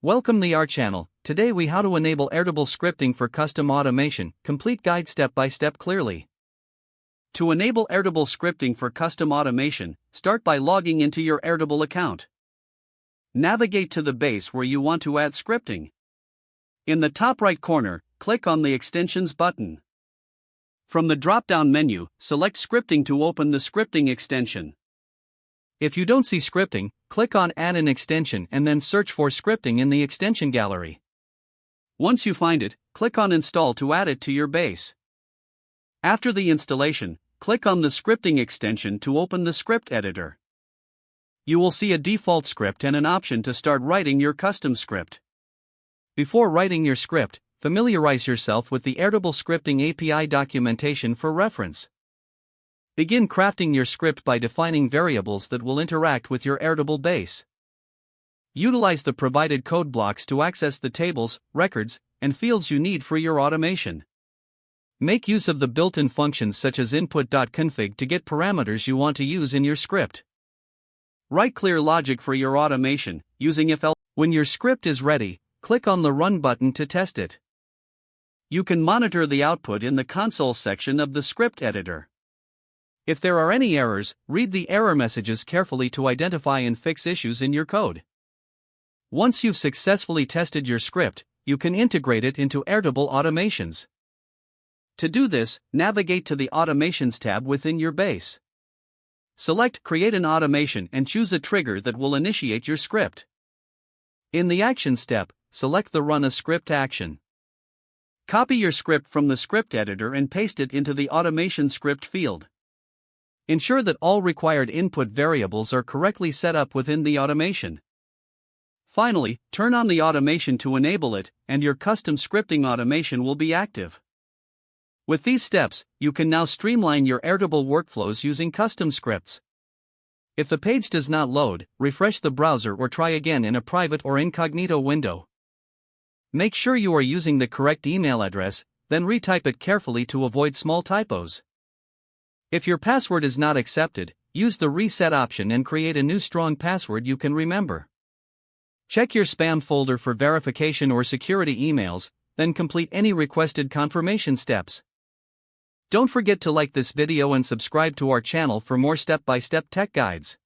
Welcome to our channel. Today we how to enable Airtable Scripting for custom automation, complete guide step by step clearly. To enable Airtable Scripting for custom automation, start by logging into your Airtable account. Navigate to the base where you want to add scripting. In the top right corner, click on the Extensions button. From the drop-down menu, select Scripting to open the scripting extension. If you don't see scripting, click on Add an extension and then search for scripting in the extension gallery. Once you find it, click on Install to add it to your base. After the installation, click on the scripting extension to open the script editor. You will see a default script and an option to start writing your custom script. Before writing your script, familiarize yourself with the Airtable Scripting API documentation for reference. Begin crafting your script by defining variables that will interact with your Airtable base. Utilize the provided code blocks to access the tables, records, and fields you need for your automation. Make use of the built-in functions such as input.config to get parameters you want to use in your script. Write clear logic for your automation, using if-else. When your script is ready, click on the Run button to test it. You can monitor the output in the console section of the script editor. If there are any errors, read the error messages carefully to identify and fix issues in your code. Once you've successfully tested your script, you can integrate it into Airtable automations. To do this, navigate to the Automations tab within your base. Select Create an Automation and choose a trigger that will initiate your script. In the Action step, select the Run a Script action. Copy your script from the script editor and paste it into the Automation Script field. Ensure that all required input variables are correctly set up within the automation. Finally, turn on the automation to enable it, and your custom scripting automation will be active. With these steps, you can now streamline your Airtable workflows using custom scripts. If the page does not load, refresh the browser or try again in a private or incognito window. Make sure you are using the correct email address, then retype it carefully to avoid small typos. If your password is not accepted, use the reset option and create a new strong password you can remember. Check your spam folder for verification or security emails, then complete any requested confirmation steps. Don't forget to like this video and subscribe to our channel for more step-by-step tech guides.